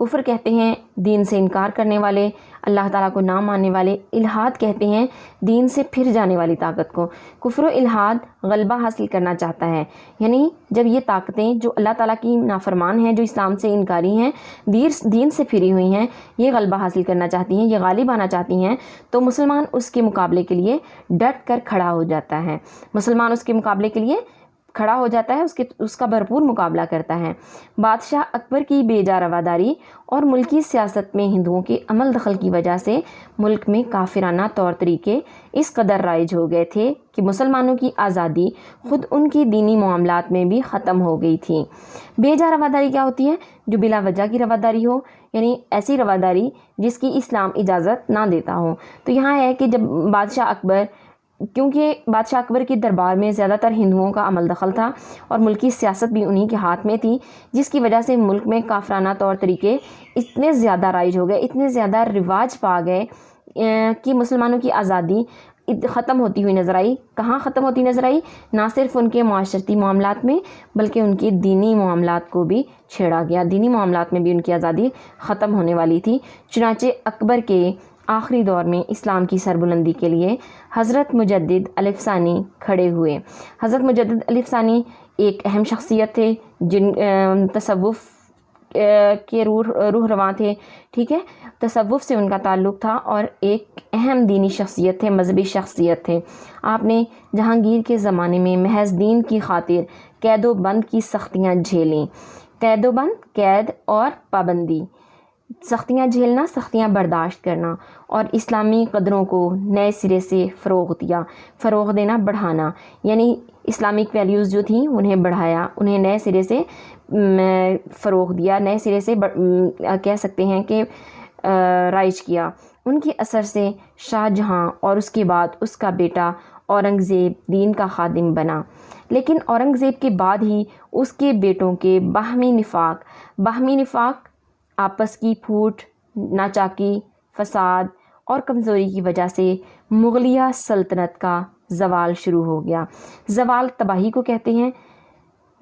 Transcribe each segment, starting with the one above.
کفر کہتے ہیں دین سے انکار کرنے والے، اللہ تعالیٰ کو نہ ماننے والے، الحاد کہتے ہیں دین سے پھر جانے والی طاقت کو۔ کفر و الحاد غلبہ حاصل کرنا چاہتا ہے، یعنی جب یہ طاقتیں جو اللہ تعالیٰ کی نافرمان ہیں، جو اسلام سے انکاری ہیں، دین سے پھری ہوئی ہیں، یہ غلبہ حاصل کرنا چاہتی ہیں، یہ غالب آنا چاہتی ہیں، تو مسلمان اس کے مقابلے کے لیے ڈٹ کر کھڑا ہو جاتا ہے، مسلمان اس کے مقابلے کے لیے کھڑا ہو جاتا ہے، اس کا بھرپور مقابلہ کرتا ہے۔ بادشاہ اکبر کی بے جا رواداری اور ملکی سیاست میں ہندوؤں کے عمل دخل کی وجہ سے ملک میں کافرانہ طور طریقے اس قدر رائج ہو گئے تھے کہ مسلمانوں کی آزادی خود ان کی دینی معاملات میں بھی ختم ہو گئی تھی۔ بے جا رواداری کیا ہوتی ہے؟ جو بلا وجہ کی رواداری ہو، یعنی ایسی رواداری جس کی اسلام اجازت نہ دیتا ہو۔ تو یہاں ہے کہ جب بادشاہ اکبر، کیونکہ بادشاہ اکبر کے دربار میں زیادہ تر ہندوؤں کا عمل دخل تھا اور ملکی سیاست بھی انہی کے ہاتھ میں تھی، جس کی وجہ سے ملک میں کافرانہ طور طریقے اتنے زیادہ رائج ہو گئے، اتنے زیادہ رواج پا گئے کہ مسلمانوں کی آزادی ختم ہوتی ہوئی نظر آئی۔ کہاں ختم ہوتی نظر آئی؟ نہ صرف ان کے معاشرتی معاملات میں بلکہ ان کے دینی معاملات کو بھی چھیڑا گیا، دینی معاملات میں بھی ان کی آزادی ختم ہونے والی تھی۔ چنانچہ اکبر کے آخری دور میں اسلام کی سربلندی کے لیے حضرت مجدد الف ثانی کھڑے ہوئے۔ حضرت مجدد الف ثانی ایک اہم شخصیت تھے، جن تصوف کے روح رواں تھے، ٹھیک ہے، تصوف سے ان کا تعلق تھا اور ایک اہم دینی شخصیت تھے، مذہبی شخصیت تھے۔ آپ نے جہانگیر کے زمانے میں محض دین کی خاطر قید و بند کی سختیاں جھیلیں۔ قید و بند، قید اور پابندی، سختیاں جھیلنا، سختیاں برداشت کرنا، اور اسلامی قدروں کو نئے سرے سے فروغ دیا۔ فروغ دینا، بڑھانا، یعنی اسلامک ویلیوز جو تھیں انہیں بڑھایا، انہیں نئے سرے سے فروغ دیا، نئے سرے سے کہہ سکتے ہیں کہ رائج کیا۔ ان کے اثر سے شاہ جہاں اور اس کے بعد اس کا بیٹا اورنگزیب دین کا خادم بنا، لیکن اورنگزیب کے بعد ہی اس کے بیٹوں کے باہمی نفاق، آپس کی پھوٹ، ناچاکی، فساد اور کمزوری کی وجہ سے مغلیہ سلطنت کا زوال شروع ہو گیا۔ زوال تباہی کو کہتے ہیں۔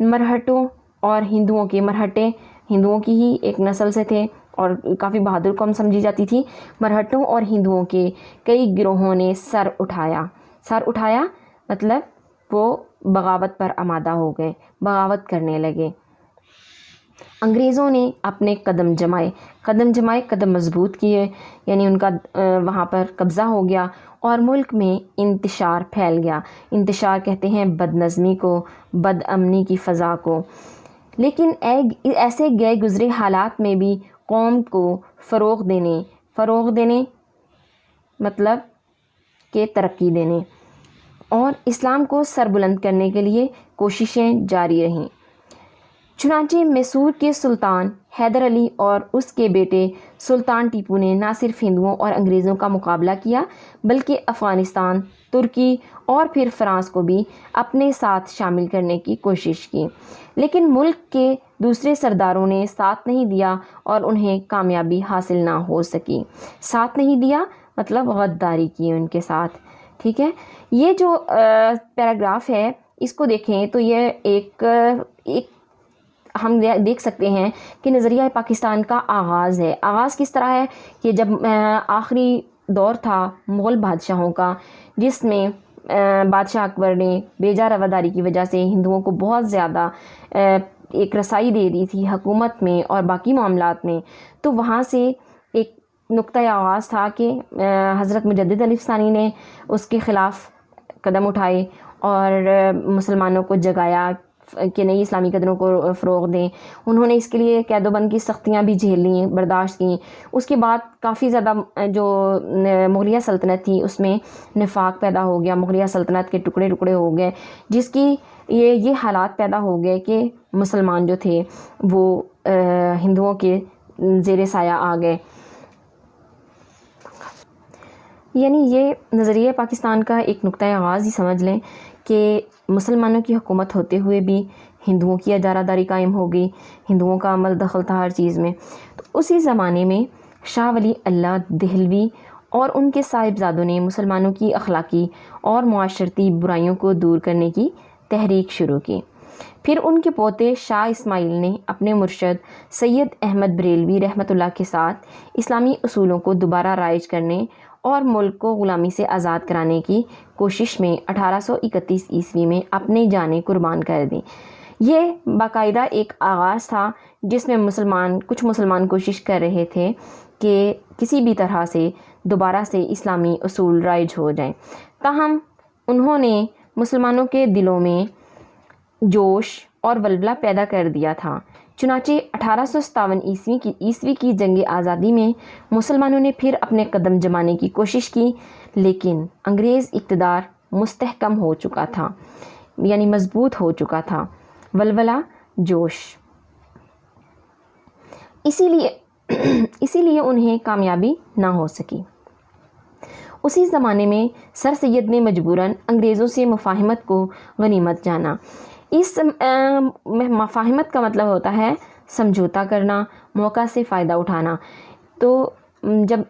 مرہٹوں اور ہندوؤں کے، مرہٹے ہندوؤں کی ہی ایک نسل سے تھے اور کافی بہادر قوم سمجھی جاتی تھی۔ مرہٹوں اور ہندوؤں کے کئی گروہوں نے سر اٹھایا مطلب وہ بغاوت پر آمادہ ہو گئے، بغاوت کرنے لگے۔ انگریزوں نے اپنے قدم جمائے، قدم مضبوط کیے، یعنی ان کا وہاں پر قبضہ ہو گیا اور ملک میں انتشار پھیل گیا۔ انتشار کہتے ہیں بد نظمی کو، بد امنی کی فضا کو۔ لیکن ایسے گئے گزرے حالات میں بھی قوم کو فروغ دینے مطلب کہ ترقی دینے اور اسلام کو سربلند کرنے کے لیے کوششیں جاری رہیں۔ چنانچہ میسور کے سلطان حیدر علی اور اس کے بیٹے سلطان ٹیپو نے نہ صرف ہندوؤں اور انگریزوں کا مقابلہ کیا بلکہ افغانستان، ترکی اور پھر فرانس کو بھی اپنے ساتھ شامل کرنے کی کوشش کی، لیکن ملک کے دوسرے سرداروں نے ساتھ نہیں دیا اور انہیں کامیابی حاصل نہ ہو سکی۔ ساتھ نہیں دیا مطلب غداری کی ان کے ساتھ، ٹھیک ہے۔ یہ جو پیراگراف ہے اس کو دیکھیں تو یہ ایک ہم دیکھ سکتے ہیں کہ نظریہ پاکستان کا آغاز ہے۔ آغاز کس طرح ہے کہ جب آخری دور تھا مغل بادشاہوں کا، جس میں بادشاہ اکبر نے بے جا رواداری کی وجہ سے ہندوؤں کو بہت زیادہ ایک رسائی دے دی تھی حکومت میں اور باقی معاملات میں، تو وہاں سے ایک نقطۂ آغاز تھا کہ حضرت مجدد الف ثانی نے اس کے خلاف قدم اٹھائے اور مسلمانوں کو جگایا کہ نئی اسلامی قدروں کو فروغ دیں۔ انہوں نے اس کے لیے قید و بند کی سختیاں بھی جھیل لیں، برداشت کیں۔ اس کے بعد کافی زیادہ جو مغلیہ سلطنت تھی اس میں نفاق پیدا ہو گیا، مغلیہ سلطنت کے ٹکڑے ہو گئے، جس کی یہ حالات پیدا ہو گئے کہ مسلمان جو تھے وہ ہندوؤں کے زیر سایہ آ گئے۔ یعنی یہ نظریہ پاکستان کا ایک نقطۂ آغاز ہی سمجھ لیں کہ مسلمانوں کی حکومت ہوتے ہوئے بھی ہندوؤں کی اجارہ قائم ہو گئی، ہندوؤں کا عمل دخل تھا ہر چیز میں۔ تو اسی زمانے میں شاہ ولی اللہ دہلوی اور ان کے صاحبزادوں نے مسلمانوں کی اخلاقی اور معاشرتی برائیوں کو دور کرنے کی تحریک شروع کی۔ پھر ان کے پوتے شاہ اسماعیل نے اپنے مرشد سید احمد بریلوی رحمۃ اللہ کے ساتھ اسلامی اصولوں کو دوبارہ رائج کرنے اور ملک کو غلامی سے آزاد کرانے کی کوشش میں 1831 عیسوی میں اپنی جانیں قربان کر دیں۔ یہ باقاعدہ ایک آغاز تھا جس میں کچھ مسلمان کوشش کر رہے تھے کہ کسی بھی طرح سے دوبارہ سے اسلامی اصول رائج ہو جائیں، تاہم انہوں نے مسلمانوں کے دلوں میں جوش اور ولولہ پیدا کر دیا تھا۔ چنانچہ 1857 عیسوی کی جنگ آزادی میں مسلمانوں نے پھر اپنے قدم جمانے کی کوشش کی، لیکن انگریز اقتدار مستحکم ہو چکا تھا، یعنی مضبوط ہو چکا تھا، ولولہ جوش، اسی لیے انہیں کامیابی نہ ہو سکی۔ اسی زمانے میں سر سید نے مجبوراً انگریزوں سے مفاہمت کو غنیمت جانا۔ اس مفاہمت کا مطلب ہوتا ہے سمجھوتا کرنا، موقع سے فائدہ اٹھانا۔ تو جب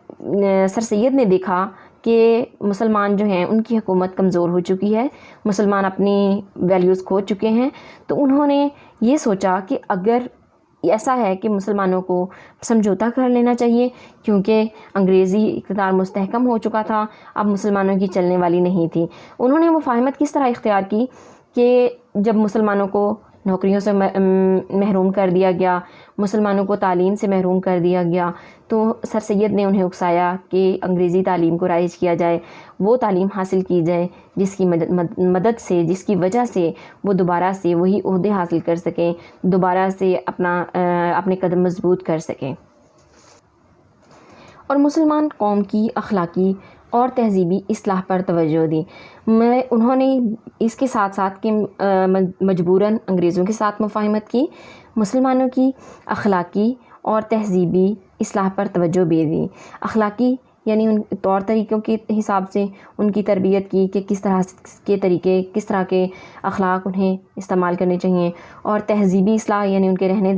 سر سید نے دیکھا کہ مسلمان جو ہیں ان کی حکومت کمزور ہو چکی ہے، مسلمان اپنی ویلیوز کھو چکے ہیں، تو انہوں نے یہ سوچا کہ اگر ایسا ہے کہ مسلمانوں کو سمجھوتا کر لینا چاہیے، کیونکہ انگریزی اقتدار مستحکم ہو چکا تھا، اب مسلمانوں کی چلنے والی نہیں تھی۔ انہوں نے مفاہمت کس طرح اختیار کی کہ جب مسلمانوں کو نوکریوں سے محروم کر دیا گیا، مسلمانوں کو تعلیم سے محروم کر دیا گیا، تو سر سید نے انہیں اکسایا کہ انگریزی تعلیم کو رائج کیا جائے، وہ تعلیم حاصل کی جائے جس کی مدد سے، جس کی وجہ سے وہ دوبارہ سے وہی عہدے حاصل کر سکیں، دوبارہ سے اپنے قدم مضبوط کر سکیں۔ اور مسلمان قوم کی اخلاقی اور تہذیبی اصلاح پر توجہ دی۔ انہوں نے اس کے ساتھ ساتھ کہ مجبوراً انگریزوں کے ساتھ مفاہمت کی، مسلمانوں کی اخلاقی اور تہذیبی اصلاح پر توجہ بھی دی۔ اخلاقی یعنی ان طور طریقوں کے حساب سے ان کی تربیت کی کہ کس طرح کے طریقے، کس طرح کے اخلاق انہیں استعمال کرنے چاہیے، اور تہذیبی اصلاح یعنی ان کے رہنے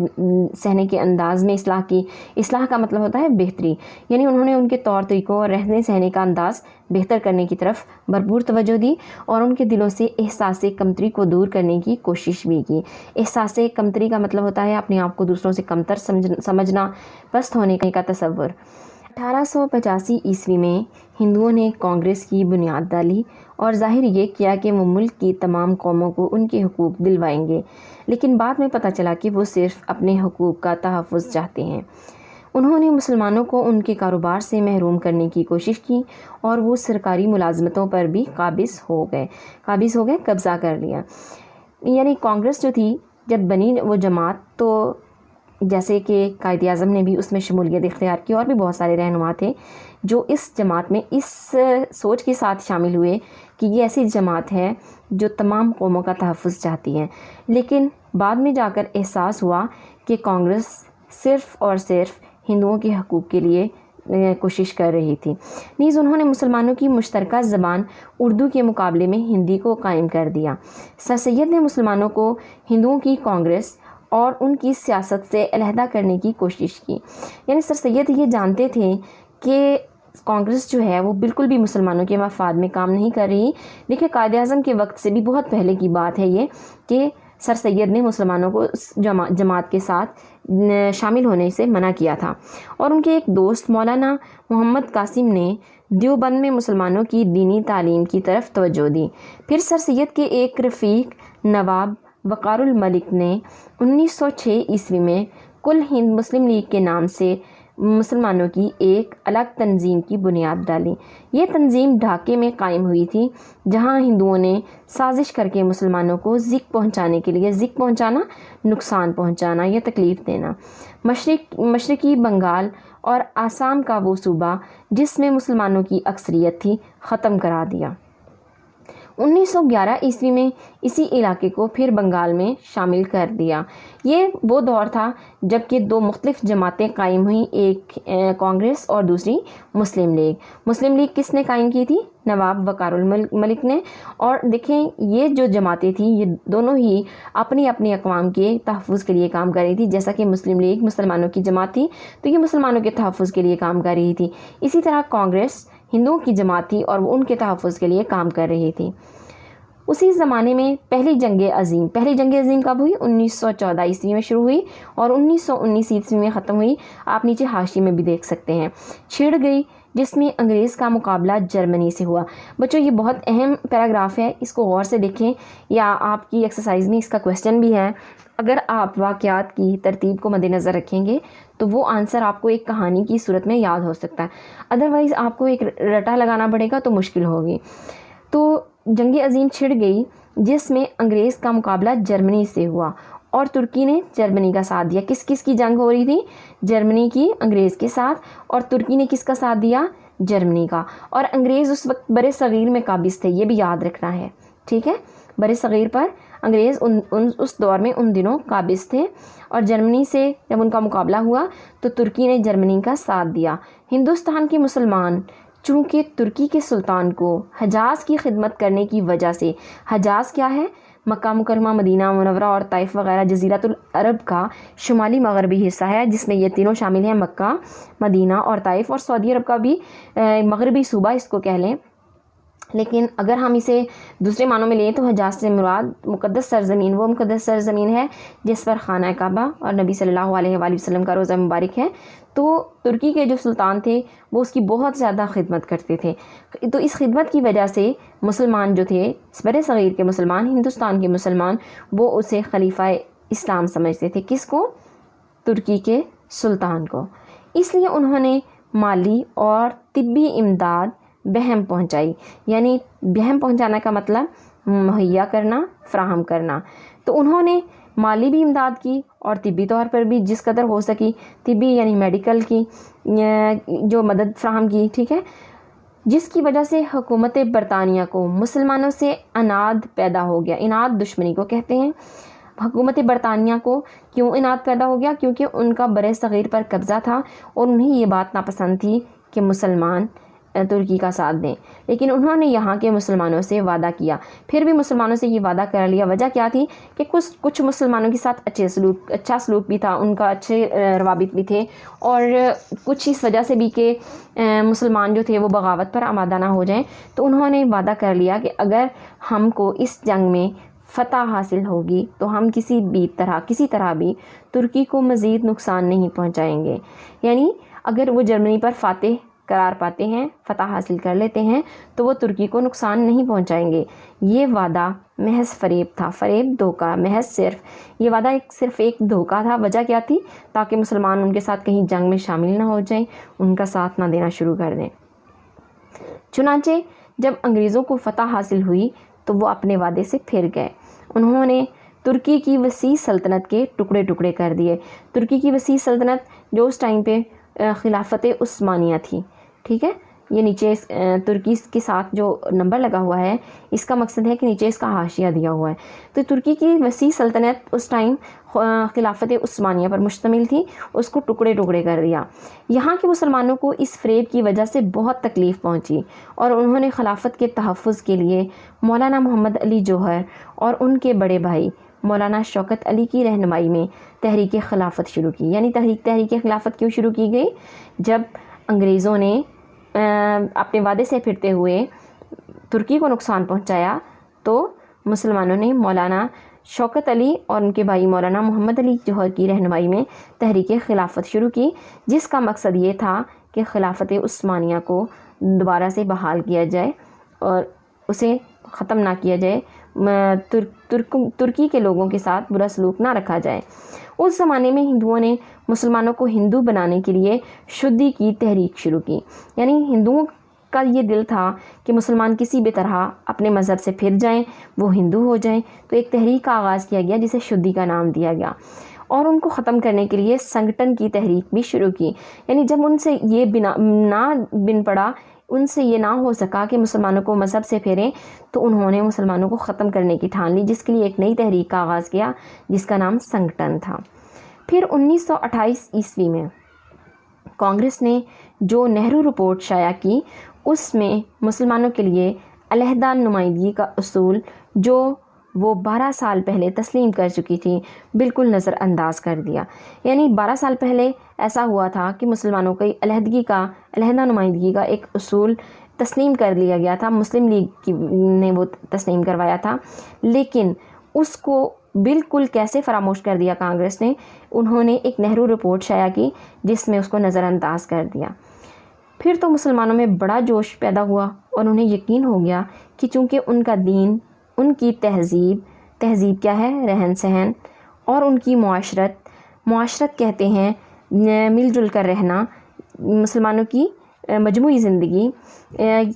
سہنے کے انداز میں اصلاح کی۔ اصلاح کا مطلب ہوتا ہے بہتری، یعنی انہوں نے ان کے طور طریقوں اور رہنے سہنے کا انداز بہتر کرنے کی طرف بھرپور توجہ دی، اور ان کے دلوں سے احساس کمتری کو دور کرنے کی کوشش بھی کی۔ احساس کمتری کا مطلب ہوتا ہے اپنے آپ کو دوسروں سے کمتر سمجھنا، پست ہونے کا تصور۔ 1885 عیسوی میں ہندوؤں نے کانگریس کی بنیاد ڈالی اور ظاہر یہ کیا کہ وہ ملک کی تمام قوموں کو ان کے حقوق دلوائیں گے، لیکن بعد میں پتہ چلا کہ وہ صرف اپنے حقوق کا تحفظ چاہتے ہیں۔ انہوں نے مسلمانوں کو ان کے کاروبار سے محروم کرنے کی کوشش کی، اور وہ سرکاری ملازمتوں پر بھی قابض ہو گئے، قبضہ کر لیا۔ یعنی کانگریس جو تھی جب بنی وہ جماعت، تو جیسے کہ قائد اعظم نے بھی اس میں شمولیت اختیار کی، اور بھی بہت سارے رہنما تھے جو اس جماعت میں اس سوچ کے ساتھ شامل ہوئے کہ یہ ایسی جماعت ہے جو تمام قوموں کا تحفظ چاہتی ہے، لیکن بعد میں جا کر احساس ہوا کہ کانگریس صرف اور صرف ہندوؤں کے حقوق کے لیے کوشش کر رہی تھی۔ نیز انہوں نے مسلمانوں کی مشترکہ زبان اردو کے مقابلے میں ہندی کو قائم کر دیا۔ سر سید نے مسلمانوں کو ہندوؤں کی کانگریس اور ان کی سیاست سے علیحدہ کرنے کی کوشش کی۔ یعنی سر سید یہ جانتے تھے کہ کانگریس جو ہے وہ بالکل بھی مسلمانوں کے مفاد میں کام نہیں کر رہی۔ دیکھیں قائد اعظم کے وقت سے بھی بہت پہلے کی بات ہے یہ کہ سر سید نے مسلمانوں کو اس جماعت کے ساتھ شامل ہونے سے منع کیا تھا، اور ان کے ایک دوست مولانا محمد قاسم نے دیوبند میں مسلمانوں کی دینی تعلیم کی طرف توجہ دی۔ پھر سر سید کے ایک رفیق نواب وقار الملک نے 1906 عیسوی میں کل ہند مسلم لیگ کے نام سے مسلمانوں کی ایک الگ تنظیم کی بنیاد ڈالی۔ یہ تنظیم ڈھاکے میں قائم ہوئی تھی، جہاں ہندوؤں نے سازش کر کے مسلمانوں کو ذک پہنچانا، نقصان پہنچانا یا تکلیف دینا، مشرقی بنگال اور آسام کا وہ صوبہ جس میں مسلمانوں کی اکثریت تھی ختم کرا دیا۔ 1911 عیسوی میں اسی علاقے کو پھر بنگال میں شامل کر دیا۔ یہ وہ دور تھا جب کہ دو مختلف جماعتیں قائم ہوئیں، ایک کانگریس اور دوسری مسلم لیگ۔ مسلم لیگ کس نے قائم کی تھی؟ نواب وقار الملک نے۔ اور دیکھیں یہ جو جماعتیں تھیں یہ دونوں ہی اپنی اپنی اقوام کے تحفظ کے لیے کام کر رہی تھی۔ جیسا کہ مسلم لیگ مسلمانوں کی جماعت تھی تو یہ مسلمانوں کے تحفظ کے لیے کام کر رہی تھی، اسی طرح کانگریس ہندوؤں کی جماعت تھی اور وہ ان کے تحفظ کے لیے کام کر رہی تھی۔ اسی زمانے میں پہلی جنگ عظیم کب ہوئی؟ 1914 عیسوی میں شروع ہوئی اور 1919 عیسوی میں ختم ہوئی. آپ نیچے حاشیے میں بھی دیکھ سکتے ہیں. چھڑ گئی جس میں انگریز کا مقابلہ جرمنی سے ہوا. بچوں یہ بہت اہم پیراگراف ہے, اس کو غور سے دیکھیں, یا آپ کی ایکسرسائز میں اس کا کویسچن بھی ہے. اگر آپ واقعات کی ترتیب کو مد نظر رکھیں گے تو وہ آنسر آپ کو ایک کہانی کی صورت میں یاد ہو سکتا ہے, ادروائز آپ کو ایک رٹا لگانا پڑے گا تو مشکل ہوگی. تو جنگ عظیم چھڑ گئی جس میں انگریز کا مقابلہ جرمنی سے ہوا اور ترکی نے جرمنی کا ساتھ دیا. کس کی جنگ ہو رہی تھی؟ جرمنی کی انگریز کے ساتھ, اور ترکی نے کس کا ساتھ دیا؟ جرمنی کا. اور انگریز اس وقت بر صغیر میں قابض تھے, یہ بھی یاد رکھنا ہے, ٹھیک ہے. بر صغیر پر انگریز اس دور میں ان دنوں قابض تھے, اور جرمنی سے جب ان کا مقابلہ ہوا تو ترکی نے جرمنی کا ساتھ دیا. ہندوستان کے مسلمان چونکہ ترکی کے سلطان کو حجاز کی خدمت کرنے کی وجہ سے, حجاز کیا ہے؟ مکہ مکرمہ, مدینہ منورہ اور طائف وغیرہ جزیرۃ العرب کا شمالی مغربی حصہ ہے, جس میں یہ تینوں شامل ہیں, مکہ, مدینہ اور طائف, اور سعودی عرب کا بھی مغربی صوبہ اس کو کہہ لیں. لیکن اگر ہم اسے دوسرے معنوں میں لیں تو حجاز سے مراد مقدس سرزمین, وہ مقدس سرزمین ہے جس پر خانہ کعبہ اور نبی صلی اللہ علیہ وآلہ وسلم کا روضہ مبارک ہے. تو ترکی کے جو سلطان تھے وہ اس کی بہت زیادہ خدمت کرتے تھے. تو اس خدمت کی وجہ سے مسلمان جو تھے, بر صغیر کے مسلمان, ہندوستان کے مسلمان, وہ اسے خلیفہ اسلام سمجھتے تھے. کس کو؟ ترکی کے سلطان کو. اس لیے انہوں نے مالی اور طبی امداد بہم پہنچائی. یعنی بہم پہنچانا کا مطلب مہیا کرنا, فراہم کرنا. تو انہوں نے مالی بھی امداد کی اور طبی طور پر بھی جس قدر ہو سکی, طبی یعنی میڈیکل کی جو مدد فراہم کی, ٹھیک ہے. جس کی وجہ سے حکومت برطانیہ کو مسلمانوں سے اناد پیدا ہو گیا. اناد دشمنی کو کہتے ہیں. حکومت برطانیہ کو کیوں اناد پیدا ہو گیا؟ کیونکہ ان کا بر صغیر پر قبضہ تھا اور انہیں یہ بات ناپسند تھی کہ مسلمان ترکی کا ساتھ دیں. لیکن انہوں نے یہاں کے مسلمانوں سے وعدہ کیا, پھر بھی مسلمانوں سے یہ وعدہ کر لیا. وجہ کیا تھی؟ کہ کچھ مسلمانوں کے ساتھ اچھا سلوک بھی تھا, ان کا اچھے روابط بھی تھے, اور کچھ اس وجہ سے بھی کہ مسلمان جو تھے وہ بغاوت پر آمادہ نہ ہو جائیں. تو انہوں نے وعدہ کر لیا کہ اگر ہم کو اس جنگ میں فتح حاصل ہوگی تو ہم کسی طرح بھی ترکی کو مزید نقصان نہیں پہنچائیں گے. یعنی اگر وہ جرمنی پر فاتح قرار پاتے ہیں, فتح حاصل کر لیتے ہیں, تو وہ ترکی کو نقصان نہیں پہنچائیں گے. یہ وعدہ محض فریب تھا, فریب, دھوکہ, محض صرف یہ وعدہ صرف ایک دھوکہ تھا. وجہ کیا تھی؟ تاکہ مسلمان ان کے ساتھ کہیں جنگ میں شامل نہ ہو جائیں, ان کا ساتھ نہ دینا شروع کر دیں. چنانچہ جب انگریزوں کو فتح حاصل ہوئی تو وہ اپنے وعدے سے پھر گئے. انہوں نے ترکی کی وسیع سلطنت کے ٹکڑے ٹکڑے کر دیے. ترکی کی وسیع سلطنت جو اس ٹائم پہ خلافت عثمانیہ تھی, ٹھیک ہے. یہ نیچے ترکی کے ساتھ جو نمبر لگا ہوا ہے اس کا مقصد ہے کہ نیچے اس کا حاشیہ دیا ہوا ہے. تو ترکی کی وسیع سلطنت اس ٹائم خلافت عثمانیہ پر مشتمل تھی, اس کو ٹکڑے ٹکڑے کر دیا. یہاں کے مسلمانوں کو اس فریب کی وجہ سے بہت تکلیف پہنچی اور انہوں نے خلافت کے تحفظ کے لیے مولانا محمد علی جوہر اور ان کے بڑے بھائی مولانا شوکت علی کی رہنمائی میں تحریک خلافت شروع کی. یعنی تحریک خلافت کیوں شروع کی گئی؟ جب انگریزوں نے اپنے وعدے سے پھرتے ہوئے ترکی کو نقصان پہنچایا تو مسلمانوں نے مولانا شوکت علی اور ان کے بھائی مولانا محمد علی جوہر کی رہنمائی میں تحریک خلافت شروع کی, جس کا مقصد یہ تھا کہ خلافت عثمانیہ کو دوبارہ سے بحال کیا جائے اور اسے ختم نہ کیا جائے, ترکی کے لوگوں کے ساتھ برا سلوک نہ رکھا جائے. اس زمانے میں ہندوؤں نے مسلمانوں کو ہندو بنانے کے لیے شدی کی تحریک شروع کی. یعنی ہندوؤں کا یہ دل تھا کہ مسلمان کسی بھی طرح اپنے مذہب سے پھر جائیں, وہ ہندو ہو جائیں. تو ایک تحریک کا آغاز کیا گیا جسے شدی کا نام دیا گیا, اور ان کو ختم کرنے کے لیے سنگٹن کی تحریک بھی شروع کی. یعنی جب ان سے یہ نہ بن پڑا, ان سے یہ نہ ہو سکا کہ مسلمانوں کو مذہب سے پھیریں, تو انہوں نے مسلمانوں کو ختم کرنے کی ٹھان لی, جس کے لیے ایک نئی تحریک کا آغاز کیا جس کا نام سنگٹن تھا. پھر 1928 عیسوی میں کانگریس نے جو نہرو رپورٹ شائع کی اس میں مسلمانوں کے لیے علیحدہ نمائندگی کا اصول جو وہ 12 سال پہلے تسلیم کر چکی تھی بالکل نظر انداز کر دیا. یعنی 12 سال پہلے ایسا ہوا تھا کہ مسلمانوں کی علیحدہ نمائندگی کا ایک اصول تسلیم کر لیا گیا تھا، مسلم لیگ نے وہ تسلیم کروایا تھا، لیکن اس کو بالکل کیسے فراموش کر دیا کانگریس نے، انہوں نے ایک نہرو رپورٹ شائع کی جس میں اس کو نظر انداز کر دیا۔ پھر تو مسلمانوں میں بڑا جوش پیدا ہوا اور انہیں یقین ہو گیا کہ چونکہ ان کا دین، ان کی تہذیب کیا ہے، رہن سہن، اور ان کی معاشرت کہتے ہیں مل جل کر رہنا، مسلمانوں کی مجموعی زندگی،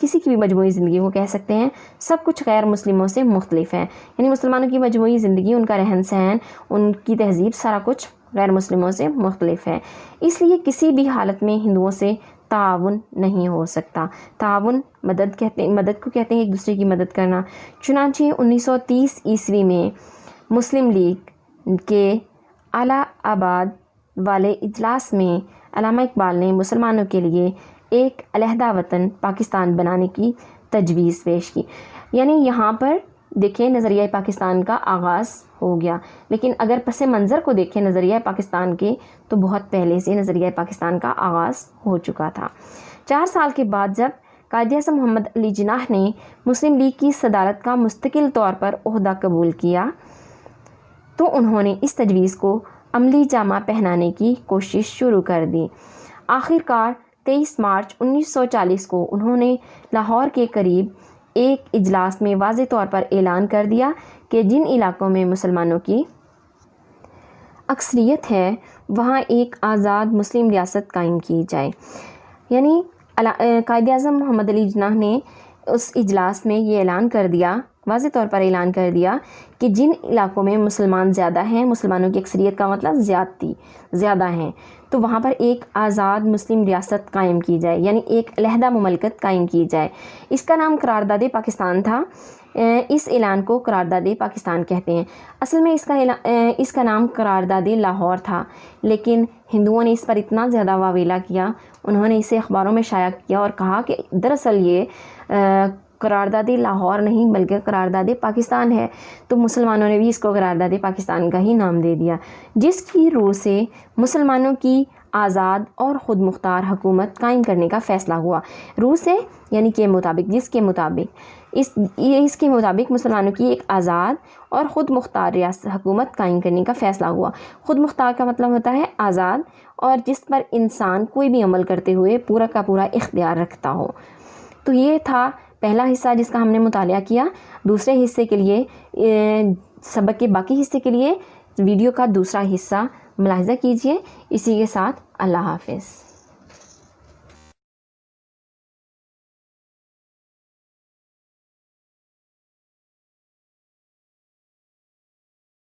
کسی کی بھی مجموعی زندگی وہ کہہ سکتے ہیں، سب کچھ غیر مسلموں سے مختلف ہے، یعنی مسلمانوں کی مجموعی زندگی، ان کا رہن سہن، ان کی تہذیب، سارا کچھ غیر مسلموں سے مختلف ہے، اس لیے کسی بھی حالت میں ہندوؤں سے تعاون نہیں ہو سکتا۔ تعاون مدد کو کہتے ہیں ایک دوسرے کی مدد کرنا۔ چنانچہ 1930 عیسوی میں مسلم لیگ کے الہ آباد والے اجلاس میں علامہ اقبال نے مسلمانوں کے لیے ایک علیحدہ وطن پاکستان بنانے کی تجویز پیش کی، یعنی یہاں پر دیکھیں نظریہ پاکستان کا آغاز ہو گیا، لیکن اگر پس منظر کو دیکھیں نظریہ پاکستان کے تو بہت پہلے سے نظریہ پاکستان کا آغاز ہو چکا تھا۔ 4 سال کے بعد جب قائد اعظم محمد علی جناح نے مسلم لیگ کی صدارت کا مستقل طور پر عہدہ قبول کیا تو انہوں نے اس تجویز کو عملی جامہ پہنانے کی کوشش شروع کر دی۔ آخر کار 23 مارچ 1940 کو انہوں نے لاہور کے قریب ایک اجلاس میں واضح طور پر اعلان کر دیا کہ جن علاقوں میں مسلمانوں کی اکثریت ہے وہاں ایک آزاد مسلم ریاست قائم کی جائے، یعنی قائد اعظم محمد علی جناح نے اس اجلاس میں یہ اعلان کر دیا، واضح طور پر اعلان کر دیا کہ جن علاقوں میں مسلمان زیادہ ہیں، مسلمانوں کی اکثریت کا مطلب زیادہ ہیں، تو وہاں پر ایک آزاد مسلم ریاست قائم کی جائے، یعنی ایک علیحدہ مملکت قائم کی جائے۔ اس کا نام قرارداد پاکستان تھا۔ اس اعلان کو قرارداد پاکستان کہتے ہیں۔ اصل میں اس کا نام قرارداد لاہور تھا، لیکن ہندوؤں نے اس پر اتنا زیادہ واویلا کیا، انہوں نے اسے اخباروں میں شائع کیا اور کہا کہ دراصل یہ قرارداد لاہور نہیں بلکہ قرارداد پاکستان ہے، تو مسلمانوں نے بھی اس کو قرارداد پاکستان کا ہی نام دے دیا، جس کی روح سے مسلمانوں کی آزاد اور خود مختار حکومت قائم کرنے کا فیصلہ ہوا۔ روح سے یعنی کے مطابق، جس کے مطابق اس کے مطابق مسلمانوں کی ایک آزاد اور خود مختار ریاست حکومت قائم کرنے کا فیصلہ ہوا۔ خود مختار کا مطلب ہوتا ہے آزاد، اور جس پر انسان کوئی بھی عمل کرتے ہوئے پورا کا پورا اختیار رکھتا ہو۔ تو یہ تھا پہلا حصہ جس کا ہم نے مطالعہ کیا۔ دوسرے حصے کے لیے، سبق کے باقی حصے کے لیے ویڈیو کا دوسرا حصہ ملاحظہ کیجیے۔ اسی کے ساتھ اللہ حافظ۔